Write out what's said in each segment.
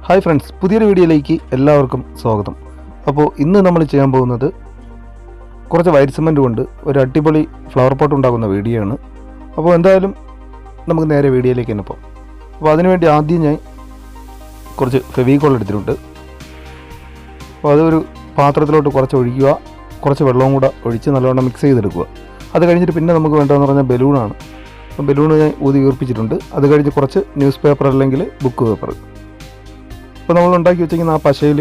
Hi friends, പുതിയൊരു വീഡിയോയിലേക്ക് എല്ലാവർക്കും സ്വാഗതം. അപ്പോൾ ഇന്ന് നമ്മൾ ചെയ്യാൻ പോകുന്നത് കുറച്ച് വൈറ്റ് സിമൻറ്റ് കൊണ്ട് ഒരു അടിപൊളി ഫ്ലവർ പോട്ട് ഉണ്ടാക്കുന്ന വീഡിയോ ആണ്. അപ്പോൾ എന്തായാലും നമുക്ക് നേരെ വീഡിയോയിലേക്ക് തന്നെ പോകാം. അപ്പോൾ അതിനുവേണ്ടി ആദ്യം ഞാൻ കുറച്ച് ഫെവിക്കോൾ എടുത്തിട്ടുണ്ട്. അപ്പോൾ അതൊരു പാത്രത്തിലോട്ട് കുറച്ച് ഒഴിക്കുക, കുറച്ച് വെള്ളവും കൂടെ ഒഴിച്ച് നല്ലവണ്ണം മിക്സ് ചെയ്തെടുക്കുക. അത് കഴിഞ്ഞിട്ട് പിന്നെ നമുക്ക് വേണ്ടതെന്ന് പറഞ്ഞാൽ ബലൂണാണ്. അപ്പോൾ ബലൂൺ ഞാൻ ഊതി വീർപ്പിച്ചിട്ടുണ്ട്. അത് കഴിഞ്ഞ് കുറച്ച് ന്യൂസ് പേപ്പർ അല്ലെങ്കിൽ ബുക്ക് പേപ്പർ. ഇപ്പോൾ നമ്മൾ ഉണ്ടാക്കി വെച്ചിരിക്കുന്ന ആ പശയിൽ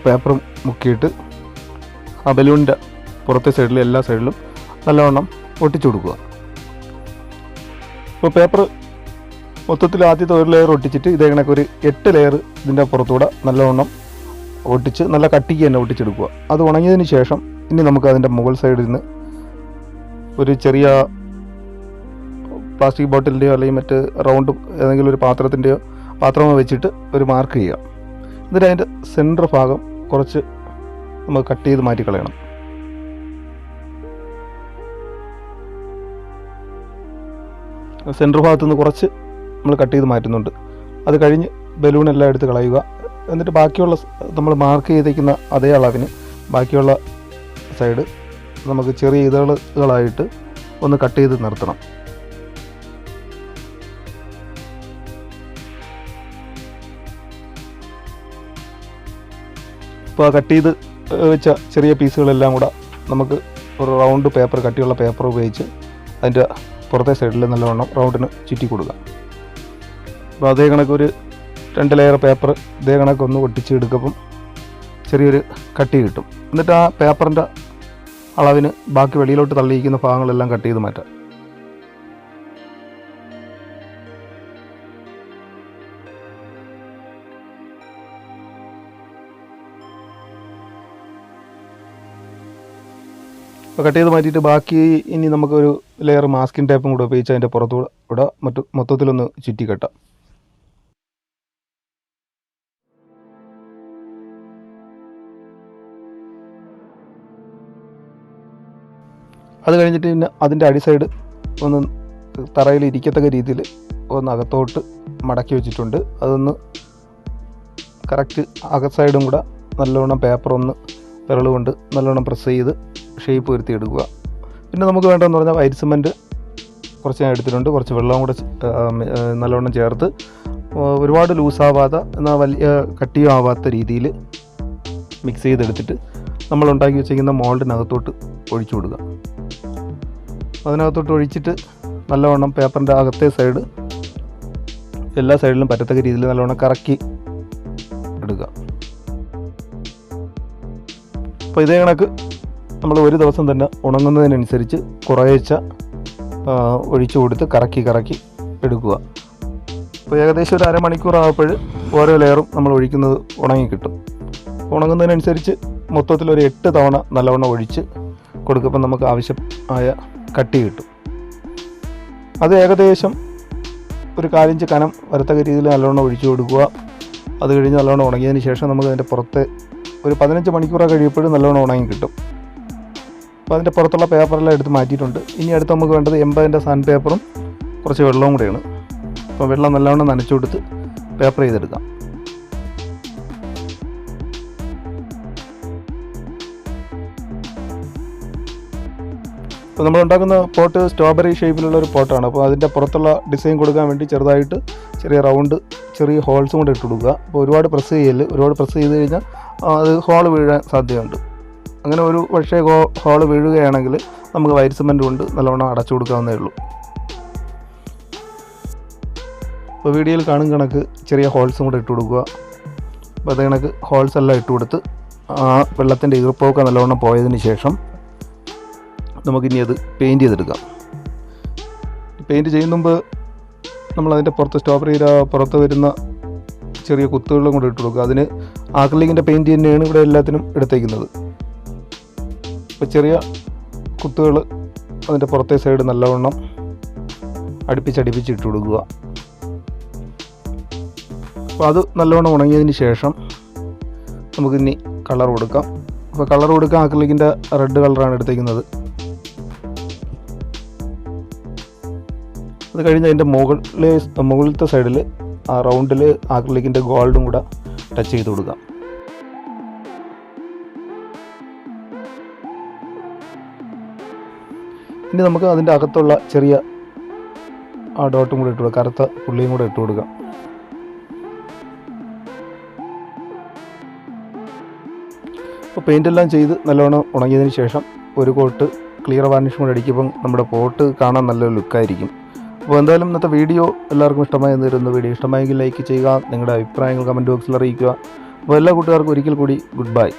പേപ്പറും മുക്കിയിട്ട് ആ ബലൂണിൻ്റെ പുറത്തെ സൈഡിൽ എല്ലാ സൈഡിലും നല്ലവണ്ണം ഒട്ടിച്ചു കൊടുക്കുക. ഇപ്പോൾ പേപ്പർ മൊത്തത്തിൽ ആദ്യത്തെ ഒരു ലെയർ ഒട്ടിച്ചിട്ട് ഇതേ കണക്ക് ഒരു 8 ലെയർ ഇതിൻ്റെ പുറത്തൂടെ നല്ലവണ്ണം ഒട്ടിച്ച് നല്ല കട്ടിക്ക് തന്നെ ഒട്ടിച്ചെടുക്കുക. അത് ഉണങ്ങിയതിന് ശേഷം ഇനി നമുക്ക് അതിൻ്റെ മുകൾ സൈഡിൽ നിന്ന് ഒരു ചെറിയ പ്ലാസ്റ്റിക് ബോട്ടിലിൻ്റെയോ അല്ലെങ്കിൽ മറ്റ് റൗണ്ട് ഏതെങ്കിലും ഒരു പാത്രമോ വെച്ചിട്ട് ഒരു മാർക്ക് ചെയ്യുക. എന്നിട്ട് അതിൻ്റെ സെൻറ്റർ ഭാഗം കുറച്ച് നമുക്ക് കട്ട് ചെയ്ത് മാറ്റിക്കളയണം. സെൻറ്റർ ഭാഗത്തു നിന്ന് കുറച്ച് നമ്മൾ കട്ട് ചെയ്ത് മാറ്റുന്നുണ്ട്. അത് കഴിഞ്ഞ് ബലൂണെല്ലാം എടുത്ത് കളയുക. എന്നിട്ട് ബാക്കിയുള്ള നമ്മൾ മാർക്ക് ചെയ്തേക്കുന്ന അതേ അളവിന് ബാക്കിയുള്ള സൈഡ് നമുക്ക് ചെറിയ ഇതളുകളായിട്ട് ഒന്ന് കട്ട് ചെയ്ത് നിർത്തണം. ഇപ്പോൾ ആ കട്ട് ചെയ്ത് വെച്ച ചെറിയ പീസുകളെല്ലാം കൂടെ നമുക്ക് ഒരു റൗണ്ട് പേപ്പർ, കട്ടിയുള്ള പേപ്പർ ഉപയോഗിച്ച് അതിൻ്റെ പുറത്തെ സൈഡിൽ നല്ലവണ്ണം റൗണ്ടിന് ചുറ്റി കൊടുക്കുക. അപ്പോൾ അതേ കണക്ക് ഒരു 2 ലെയർ പേപ്പർ ഇതേ കണക്ക് ഒന്ന് ഒട്ടിച്ച് എടുക്കുമ്പം ചെറിയൊരു കട്ടി കിട്ടും. എന്നിട്ട് ആ പേപ്പറിൻ്റെ അളവിന് ബാക്കി വെളിയിലോട്ട് തള്ളിയിരിക്കുന്ന ഭാഗങ്ങളെല്ലാം കട്ട് ചെയ്ത് മാറ്റാം. അപ്പോൾ കട്ട് ചെയ്ത് മാറ്റിയിട്ട് ബാക്കി ഇനി നമുക്കൊരു ലെയർ മാസ്കിൻ ടേപ്പും കൂടെ ഉപയോഗിച്ച് അതിൻ്റെ പുറത്തൂടെ മൊത്തത്തിലൊന്ന് ചുറ്റി കെട്ടാം. അത് കഴിഞ്ഞിട്ട് പിന്നെ അതിൻ്റെ അടി സൈഡ് ഒന്ന് തറയിൽ ഇരിക്കത്തക്ക രീതിയിൽ ഒന്ന് അകത്തോട്ട് മടക്കി വെച്ചിട്ടുണ്ട്. അതൊന്ന് കറക്റ്റ് അകത്ത് സൈഡും കൂടെ നല്ലവണ്ണം പേപ്പർ ഒന്ന് വിരൽ കൊണ്ട് നല്ലവണ്ണം പ്രസ് ചെയ്ത് ഷേപ്പ് വരുത്തി എടുക്കുക. പിന്നെ നമുക്ക് വേണ്ടതെന്ന് പറഞ്ഞാൽ വൈറ്റ് സിമൻറ്റ് കുറച്ച് ഞാൻ എടുത്തിട്ടുണ്ട്. കുറച്ച് വെള്ളവും കൂടെ നല്ലവണ്ണം ചേർത്ത് ഒരുപാട് ലൂസാവാതെ എന്നാൽ വലിയ കട്ടിയും ആവാത്ത രീതിയിൽ മിക്സ് ചെയ്തെടുത്തിട്ട് നമ്മൾ ഉണ്ടാക്കി വെച്ചിരിക്കുന്ന മോൾഡിനകത്തോട്ട് ഒഴിച്ചു കൊടുക്കുക. അതിനകത്തോട്ട് ഒഴിച്ചിട്ട് നല്ലവണ്ണം പേപ്പറിൻ്റെ അകത്തെ സൈഡ് എല്ലാ സൈഡിലും പറ്റത്തക്ക രീതിയിൽ നല്ലവണ്ണം കറക്കി എടുക്കുക. അപ്പോൾ ഇതേ കണക്ക് നമ്മൾ ഒരു ദിവസം തന്നെ ഉണങ്ങുന്നതിനനുസരിച്ച് കുറേശ്ശെ ഒഴിച്ചു കൊടുത്ത് കറക്കി എടുക്കുക. അപ്പോൾ ഏകദേശം ഒരു അരമണിക്കൂർ ആകുമ്പോൾ ഓരോ ലെയറും നമ്മൾ ഒഴിക്കുന്നത് ഉണങ്ങി കിട്ടും. ഉണങ്ങുന്നതിനനുസരിച്ച് മൊത്തത്തിൽ ഒരു 8 തവണ നല്ലവണ്ണം ഒഴിച്ച് കൊടുക്കുമ്പോൾ നമുക്ക് ആവശ്യമായ കട്ടി കിട്ടും. അത് ഏകദേശം ഒരു 1/4 ഇഞ്ച് കനം വരത്തക്ക രീതിയിൽ നല്ലവണ്ണം ഒഴിച്ചു കൊടുക്കുക. അത് കഴിഞ്ഞ് നല്ലവണ്ണം ഉണങ്ങിയതിന് ശേഷം നമുക്ക് അതിൻ്റെ പുറത്ത് ഒരു 15 മണിക്കൂറൊക്കെ കഴിയുമ്പോഴും നല്ലവണ്ണം ഉണങ്ങി കിട്ടും. അപ്പോൾ അതിൻ്റെ പുറത്തുള്ള പേപ്പറെല്ലാം എടുത്ത് മാറ്റിയിട്ടുണ്ട്. ഇനി അടുത്ത് നമുക്ക് വേണ്ടത് 80-ൻ്റെ സാൻഡ് പേപ്പറും കുറച്ച് വെള്ളവും കൂടെയാണ്. അപ്പോൾ വെള്ളം നല്ലവണ്ണം നനച്ചു കൊടുത്ത് പേപ്പർ ചെയ്തെടുക്കാം. അപ്പോൾ നമ്മൾ ഉണ്ടാക്കുന്ന പോട്ട് സ്ട്രോബെറി ഷേപ്പിലുള്ള ഒരു പോട്ടാണ്. അപ്പോൾ അതിൻ്റെ പുറത്തുള്ള ഡിസൈൻ കൊടുക്കാൻ വേണ്ടി ചെറുതായിട്ട് ചെറിയ റൗണ്ട് ചെറിയ ഹോൾസും കൂടെ ഇട്ട് കൊടുക്കുക. അപ്പോൾ ഒരുപാട് പ്രസ് ചെയ്ത് കഴിഞ്ഞാൽ അത് ഹോൾ വീഴാൻ സാധ്യതയുണ്ട്. അങ്ങനെ ഒരു പക്ഷേ ഹോൾ വീഴുകയാണെങ്കിൽ നമുക്ക് വൈറ്റ് സിമൻറ്റ് കൊണ്ട് നല്ലവണ്ണം അടച്ചു കൊടുക്കാവുന്നേ ഉള്ളൂ. അപ്പോൾ വീഡിയോയിൽ കാണും കണക്ക് ചെറിയ ഹോൾസും കൂടെ ഇട്ട് കൊടുക്കുക. അപ്പോൾ അത് കണക്ക് ഹോൾസ് എല്ലാം ഇട്ട് കൊടുത്ത് ആ വെള്ളത്തിൻ്റെ ഈർപ്പമൊക്കെ നല്ലവണ്ണം പോയതിന് ശേഷം നമുക്കിനി അത് പെയിൻറ്റ് ചെയ്തെടുക്കാം. പെയിൻറ്റ് ചെയ്യുന്ന മുമ്പ് നമ്മളതിൻ്റെ പുറത്ത് സ്ട്രോബെറിയുടെ പുറത്ത് വരുന്ന ചെറിയ കുത്തുകളും കൂടെ ഇട്ട് കൊടുക്കുക. അതിന് ആക്രിലിക്കിൻ്റെ പെയിൻറ്റ് തന്നെയാണ് ഇവിടെ എല്ലാത്തിനും എടുത്തേക്കുന്നത്. അപ്പോൾ ചെറിയ കുത്തുകൾ അതിൻ്റെ പുറത്തെ സൈഡ് നല്ലവണ്ണം അടുപ്പിച്ച് ഇട്ട് കൊടുക്കുക. അപ്പോൾ അത് നല്ലവണ്ണം ഉണങ്ങിയതിന് ശേഷം നമുക്കിനി കളർ കൊടുക്കാം. അപ്പോൾ കളർ കൊടുക്കാൻ ആക്രിലിക്കിൻ്റെ റെഡ് കളറാണ് എടുത്തേക്കുന്നത്. അത് കഴിഞ്ഞ് അതിൻ്റെ മുകളിലത്തെ സൈഡിൽ ആ റൗണ്ടിൽ ആക്രിലിക്കിൻ്റെ ഗോൾഡും കൂടെ ടച്ച് ചെയ്ത് കൊടുക്കാം. ഇനി നമുക്ക് അതിൻ്റെ അകത്തുള്ള ചെറിയ ആ ഡോട്ടും കൂടെ ഇട്ട് കൊടുക്കാം, കറുത്ത പുള്ളിയും കൂടെ ഇട്ട് കൊടുക്കാം. അപ്പോൾ പെയിൻ്റെല്ലാം ചെയ്ത് നല്ലോണം ഉണങ്ങിയതിന് ശേഷം ഒരു കോട്ട് ക്ലിയർ വാർണിഷ് കൂടെ അടിക്കുമ്പം നമ്മുടെ പോട്ട് കാണാൻ നല്ലൊരു ലുക്കായിരിക്കും. അപ്പോൾ എന്തായാലും ഇന്നത്തെ വീഡിയോ എല്ലാവർക്കും ഇഷ്ടമായി തരുന്ന വീഡിയോ ഇഷ്ടമായെങ്കിൽ ലൈക്ക് ചെയ്യുക, നിങ്ങളുടെ അഭിപ്രായങ്ങൾ കമൻറ്റ് ബോക്സിൽ അറിയിക്കുക. അപ്പോൾ എല്ലാ കൂട്ടുകാർക്കും ഒരിക്കൽ കൂടി ഗുഡ് ബൈ.